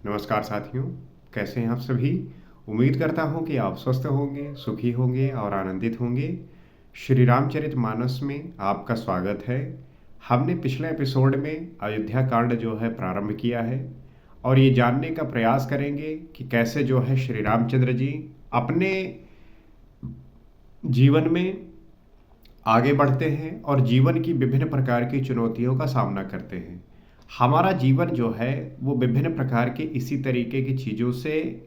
नमस्कार साथियों, कैसे हैं आप सभी? उम्मीद करता हूं कि आप स्वस्थ होंगे, सुखी होंगे और आनंदित होंगे। श्री रामचरितमानस में आपका स्वागत है। हमने पिछले एपिसोड में अयोध्या कांड जो है प्रारंभ किया है और ये जानने का प्रयास करेंगे कि कैसे जो है श्री रामचंद्र जी अपने जीवन में आगे बढ़ते हैं और जीवन की विभिन्न प्रकार की चुनौतियों का सामना करते हैं। हमारा जीवन जो है वो विभिन्न प्रकार के इसी तरीके की चीज़ों से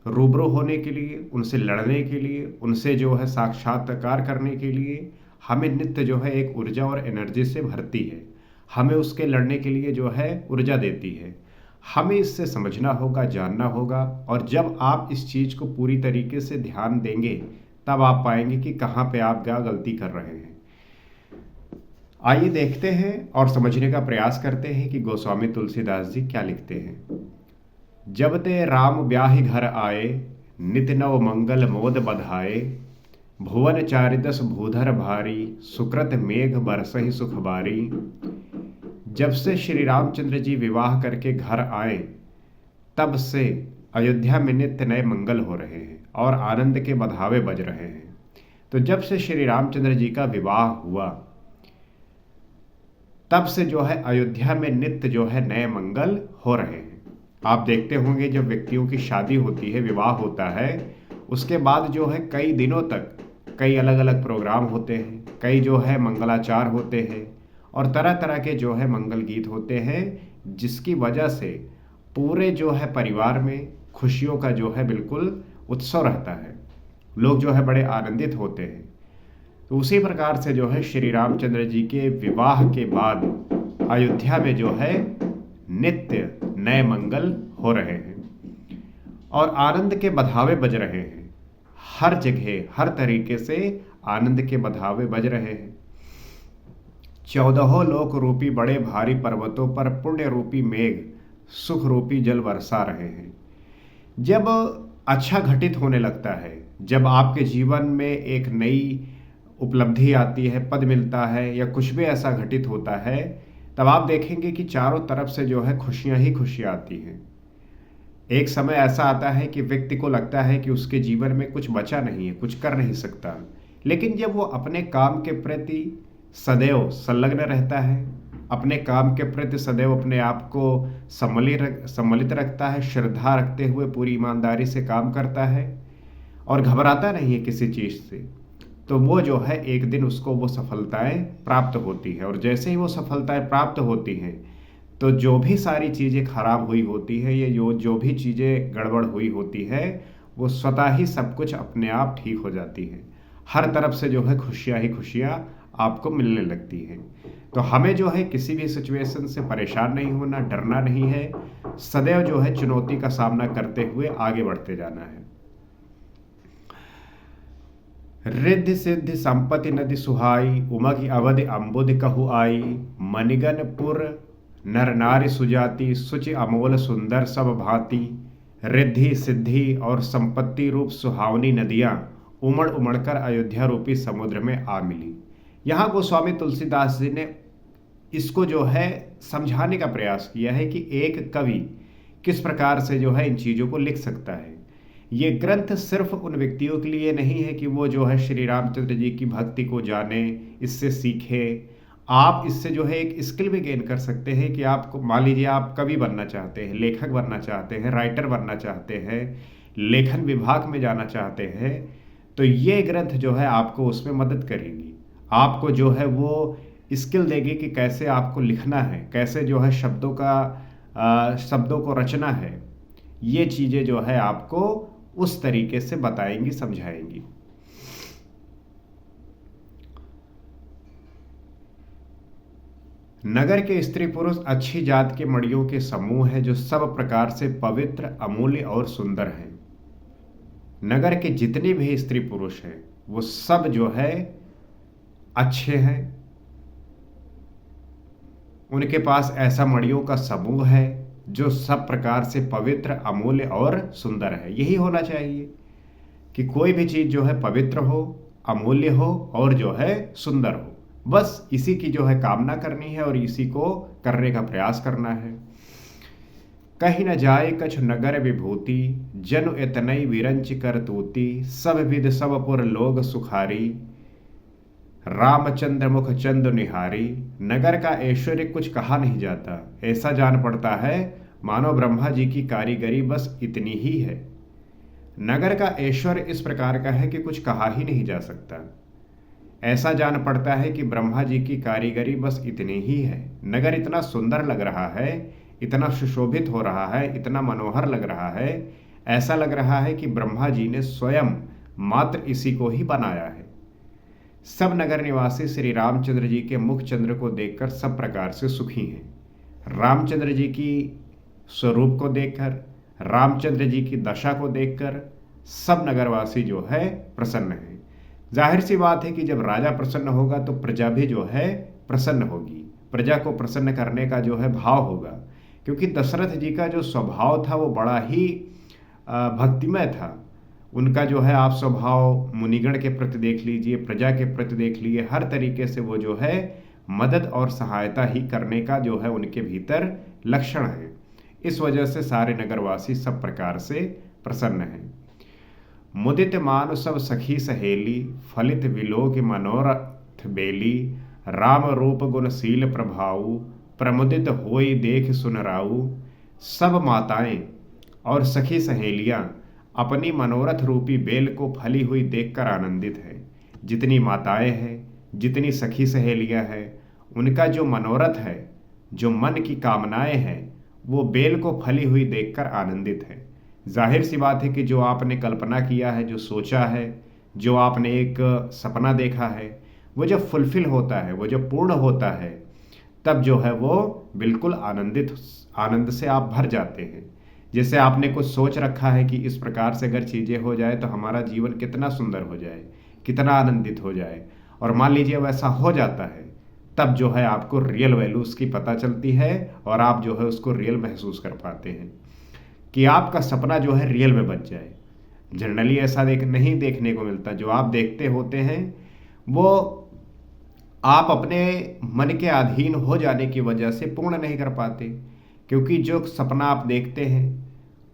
रूबरू होने के लिए, उनसे लड़ने के लिए, उनसे जो है साक्षात्कार करने के लिए हमें नित्य जो है एक ऊर्जा और एनर्जी से भरती है। हमें उसके लड़ने के लिए जो है ऊर्जा देती है। हमें इससे समझना होगा, जानना होगा और जब आप इस चीज़ को पूरी तरीके से ध्यान देंगे तब आप पाएंगे कि कहाँ पे आप क्या गलती कर रहे हैं। आइए देखते हैं और समझने का प्रयास करते हैं कि गोस्वामी तुलसीदास जी क्या लिखते हैं। जब ते राम ब्याहि घर आए, नित नव मंगल मोद बधाए। भुवन चारिदस भूधर भारी, सुकृत मेघ बरसहि सुख बारी। जब से श्री रामचंद्र जी विवाह करके घर आए तब से अयोध्या में नित्य नए मंगल हो रहे हैं और आनंद के बधावे बज रहे हैं। तो जब से श्री रामचंद्र जी का विवाह हुआ तब से जो है अयोध्या में नित्य जो है नए मंगल हो रहे हैं। आप देखते होंगे जब व्यक्तियों की शादी होती है, विवाह होता है, उसके बाद जो है कई दिनों तक कई अलग अलग प्रोग्राम होते हैं, कई जो है मंगलाचार होते हैं और तरह तरह के जो है मंगल गीत होते हैं, जिसकी वजह से पूरे जो है परिवार में खुशियों का जो है बिल्कुल उत्सव रहता है। लोग जो है बड़े आनंदित होते हैं। तो उसी प्रकार से जो है श्री रामचंद्र जी के विवाह के बाद अयोध्या में जो है नित्य नए मंगल हो रहे हैं और आनंद के बधावे बज रहे हैं। हर जगह हर तरीके से आनंद के बधावे बज रहे हैं। 14 लोक रूपी बड़े भारी पर्वतों पर पुण्य रूपी मेघ सुख रूपी जल बरसा रहे हैं। जब अच्छा घटित होने लगता है, जब आपके जीवन में एक नई उपलब्धि आती है, पद मिलता है या कुछ भी ऐसा घटित होता है, तब आप देखेंगे कि चारों तरफ से जो है खुशियां ही खुशियां आती हैं। एक समय ऐसा आता है कि व्यक्ति को लगता है कि उसके जीवन में कुछ बचा नहीं है, कुछ कर नहीं सकता, लेकिन जब वो अपने काम के प्रति सदैव संलग्न रहता है, अपने काम के प्रति सदैव अपने आप को सम्मिलित रखता है, श्रद्धा रखते हुए पूरी ईमानदारी से काम करता है और घबराता नहीं है किसी चीज़ से, तो वो जो है एक दिन उसको वो सफलताएं प्राप्त होती है। और जैसे ही वो सफलताएं प्राप्त होती हैं तो जो भी सारी चीज़ें खराब हुई होती है या जो भी चीज़ें गड़बड़ हुई होती है वो स्वतः ही सब कुछ अपने आप ठीक हो जाती है। हर तरफ से जो है खुशियाँ ही खुशियाँ आपको मिलने लगती हैं। तो हमें जो है किसी भी सिचुएशन से परेशान नहीं होना, डरना नहीं है, सदैव जो है चुनौती का सामना करते हुए आगे बढ़ते जाना है। रिद्धि सिद्धि संपत्ति नदि सुहाई, उमगी अवधि अम्बुद कहु आई। मणिगणपुर नर नारी सुजाति, सुचि अमोल सुंदर सब भांति। रिद्धि सिद्धि और संपत्ति रूप सुहावनी नदियां उमड़ उमड़ कर अयोध्या रूपी समुद्र में आ मिली। यहाँ गोस्वामी तुलसीदास जी ने इसको जो है समझाने का प्रयास किया है कि एक कवि किस प्रकार से जो है इन चीज़ों को लिख सकता है। ये ग्रंथ सिर्फ उन व्यक्तियों के लिए नहीं है कि वो जो है श्री रामचंद्र जी की भक्ति को जाने, इससे सीखे। आप इससे जो है एक स्किल भी गेन कर सकते हैं कि आपको मान लीजिए आप कवि बनना चाहते हैं, लेखक बनना चाहते हैं, राइटर बनना चाहते हैं, लेखन विभाग में जाना चाहते हैं, तो ये ग्रंथ जो है आपको उसमें मदद करेंगी। आपको जो है वो स्किल देगी कि कैसे आपको लिखना है, कैसे जो है शब्दों को रचना है। ये चीज़ें जो है आपको उस तरीके से बताएंगी, समझाएंगी। नगर के स्त्री पुरुष अच्छी जात के मड़ियों के समूह है जो सब प्रकार से पवित्र, अमूल्य और सुंदर हैं। नगर के जितने भी स्त्री पुरुष हैं वो सब जो है अच्छे हैं। उनके पास ऐसा मड़ियों का समूह है जो सब प्रकार से पवित्र, अमूल्य और सुंदर है। यही होना चाहिए कि कोई भी चीज़ जो है पवित्र हो, अमूल्य हो और जो है सुंदर हो। बस इसी की जो है कामना करनी है और इसी को करने का प्रयास करना है। कहीं न जाए कछु नगर विभूति, जनु एतनई विरंच कर तूती, सब विध सब पुर लोग सुखारी, रामचंद्र मुख चंद निहारी। नगर का ऐश्वर्य कुछ कहा नहीं जाता, ऐसा जान पड़ता है मानो ब्रह्मा जी की कारीगरी बस इतनी ही है। नगर का ऐश्वर्य इस प्रकार का है कि कुछ कहा ही नहीं जा सकता। ऐसा जान पड़ता है कि ब्रह्मा जी की कारीगरी बस इतनी ही है। नगर इतना सुंदर लग रहा है, इतना सुशोभित हो रहा है, इतना मनोहर लग रहा है, ऐसा लग रहा है कि ब्रह्मा जी ने स्वयं मात्र इसी को ही बनाया है। सब नगर निवासी श्री रामचंद्र जी के मुख चंद्र को देखकर सब प्रकार से सुखी हैं। रामचंद्र जी की स्वरूप को देखकर, रामचंद्र जी की दशा को देखकर सब नगरवासी जो है प्रसन्न है। जाहिर सी बात है कि जब राजा प्रसन्न होगा तो प्रजा भी जो है प्रसन्न होगी। प्रजा को प्रसन्न करने का जो है भाव होगा, क्योंकि दशरथ जी का जो स्वभाव था वो बड़ा ही भक्तिमय था। उनका जो है आप स्वभाव मुनिगण के प्रति देख लीजिए, प्रजा के प्रति देख लीजिए, हर तरीके से वो जो है मदद और सहायता ही करने का जो है उनके भीतर लक्षण है। इस वजह से सारे नगरवासी सब प्रकार से प्रसन्न हैं। मुदित मान सब सखी सहेली, फलित विलोक मनोरथ बेली, राम रूप गुणशील प्रभाऊ, प्रमुदित होई देख सुनराऊ। सब माताएं और सखी सहेलियां अपनी मनोरथ रूपी बेल को फली हुई देखकर आनंदित है। जितनी माताएं हैं, जितनी सखी सहेलियां हैं, उनका जो मनोरथ है, जो मन की कामनाएं हैं, वो बेल को फली हुई देखकर आनंदित है। जाहिर सी बात है कि जो आपने कल्पना किया है, जो सोचा है, जो आपने एक सपना देखा है, वो जब फुलफिल होता है, वो जब पूर्ण होता है, तब जो है वो बिल्कुल आनंद से आप भर जाते हैं। जैसे आपने कुछ सोच रखा है कि इस प्रकार से अगर चीज़ें हो जाए तो हमारा जीवन कितना सुंदर हो जाए, कितना आनंदित हो जाए, और मान लीजिए वैसा हो जाता है, तब जो है आपको रियल वैल्यू उसकी पता चलती है और आप जो है उसको रियल महसूस कर पाते हैं कि आपका सपना जो है रियल में बच जाए। जनरली ऐसा नहीं देखने को मिलता। जो आप देखते होते हैं वो आप अपने मन के अधीन हो जाने की वजह से पूर्ण नहीं कर पाते, क्योंकि जो सपना आप देखते हैं,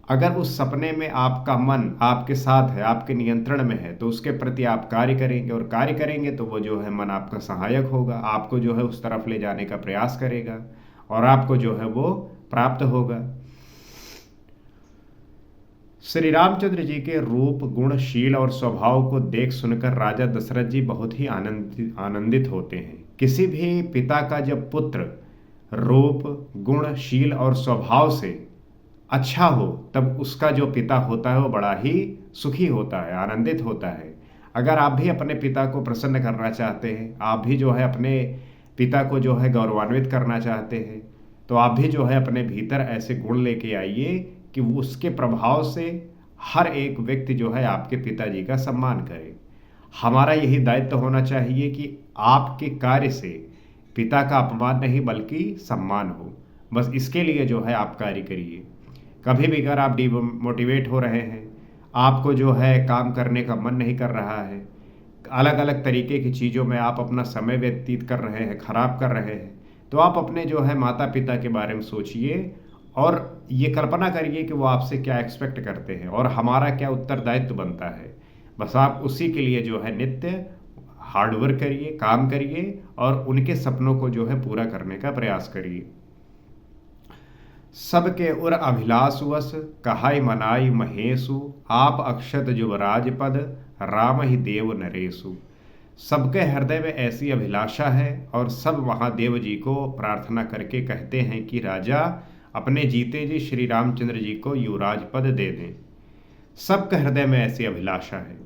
अगर उस सपने में आपका मन आपके साथ है, आपके नियंत्रण में है, तो उसके प्रति आप कार्य करेंगे, और कार्य करेंगे तो वो जो है मन आपका सहायक होगा, आपको जो है उस तरफ ले जाने का प्रयास करेगा और आपको जो है वो प्राप्त होगा। श्री रामचंद्र जी के रूप, गुण, शील और स्वभाव को देख सुनकर राजा दशरथ जी बहुत ही आनंदित होते हैं। किसी भी पिता का जब पुत्र रूप, गुण, शील और स्वभाव से अच्छा हो, तब उसका जो पिता होता है वो बड़ा ही सुखी होता है, आनंदित होता है। अगर आप भी अपने पिता को प्रसन्न करना चाहते हैं, आप भी जो है अपने पिता को जो है गौरवान्वित करना चाहते हैं, तो आप भी जो है अपने भीतर ऐसे गुण लेके आइए कि उसके प्रभाव से हर एक व्यक्ति जो है आपके पिताजी का सम्मान करे। हमारा यही दायित्व होना चाहिए कि आपके कार्य से पिता का अपमान नहीं बल्कि सम्मान हो। बस इसके लिए जो है आप कार्य करिए। कभी भी अगर आप डिमोटिवेट हो रहे हैं, आपको जो है काम करने का मन नहीं कर रहा है, अलग अलग तरीके की चीज़ों में आप अपना समय व्यतीत कर रहे हैं, खराब कर रहे हैं, तो आप अपने जो है माता पिता के बारे में सोचिए और ये कल्पना करिए कि वो आपसे क्या एक्सपेक्ट करते हैं और हमारा क्या उत्तरदायित्व बनता है। बस आप उसी के लिए जो है नित्य हार्डवर्क करिए, काम करिए और उनके सपनों को जो है पूरा करने का प्रयास करिए। सबके उर अभिलाषवश कहाई मनाई महेशु, आप अक्षत युवराज पद, राम ही देव नरेशु। सबके हृदय में ऐसी अभिलाषा है और सब महादेव जी को प्रार्थना करके कहते हैं कि राजा अपने जीते जी श्री रामचंद्र जी को युवराज पद दे दें। सबके हृदय में ऐसी अभिलाषा है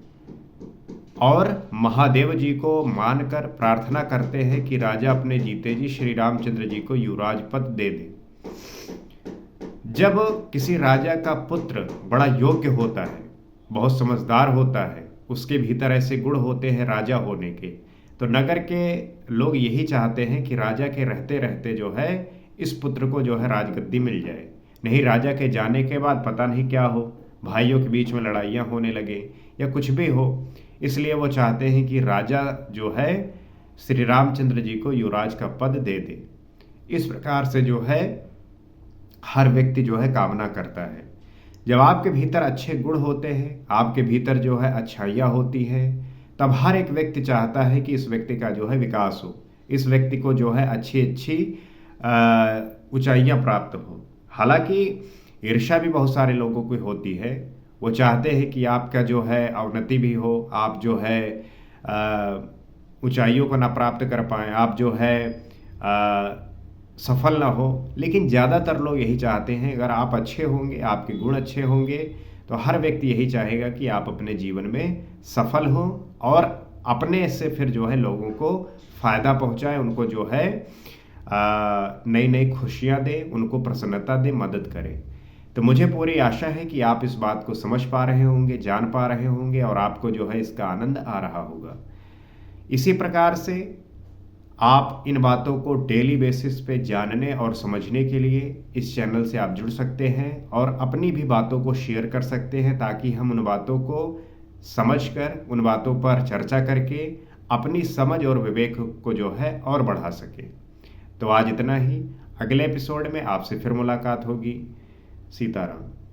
और महादेव जी को मानकर प्रार्थना करते हैं कि राजा अपने जीते जी श्री रामचंद्र जी को युवराज पद दे दें। जब किसी राजा का पुत्र बड़ा योग्य होता है, बहुत समझदार होता है, उसके भीतर ऐसे गुण होते हैं राजा होने के, तो नगर के लोग यही चाहते हैं कि राजा के रहते रहते जो है इस पुत्र को जो है राजगद्दी मिल जाए। नहीं राजा के जाने के बाद पता नहीं क्या हो, भाइयों के बीच में लड़ाइयाँ होने लगे या कुछ भी हो, इसलिए वो चाहते हैं कि राजा जो है श्री रामचंद्र जी को युवराज का पद दे दे। इस प्रकार से जो है हर व्यक्ति जो है कामना करता है। जब आपके भीतर अच्छे गुण होते हैं, आपके भीतर जो है अच्छाइयाँ होती हैं, तब हर एक व्यक्ति चाहता है कि इस व्यक्ति का जो है विकास हो, इस व्यक्ति को जो है अच्छी-अच्छी ऊँचाइयाँ प्राप्त हो। हालाँकि ईर्ष्या भी बहुत सारे लोगों को होती है। वो चाहते हैं कि आपका जो है अवनति भी हो, आप जो है ऊँचाइयों को ना प्राप्त कर पाएँ, आप जो है सफल ना हो। लेकिन ज़्यादातर लोग यही चाहते हैं, अगर आप अच्छे होंगे, आपके गुण अच्छे होंगे, तो हर व्यक्ति यही चाहेगा कि आप अपने जीवन में सफल हों और अपने से फिर जो है लोगों को फ़ायदा पहुँचाएँ, उनको जो है नई-नई खुशियाँ दें, उनको प्रसन्नता दें, मदद करें। तो मुझे पूरी आशा है कि आप इस बात को समझ पा रहे होंगे, जान पा रहे होंगे और आपको जो है इसका आनंद आ रहा होगा। इसी प्रकार से आप इन बातों को डेली बेसिस पे जानने और समझने के लिए इस चैनल से आप जुड़ सकते हैं और अपनी भी बातों को शेयर कर सकते हैं, ताकि हम उन बातों को समझकर, उन बातों पर चर्चा करके अपनी समझ और विवेक को जो है और बढ़ा सकें। तो आज इतना ही। अगले एपिसोड में आपसे फिर मुलाकात होगी। सीताराम।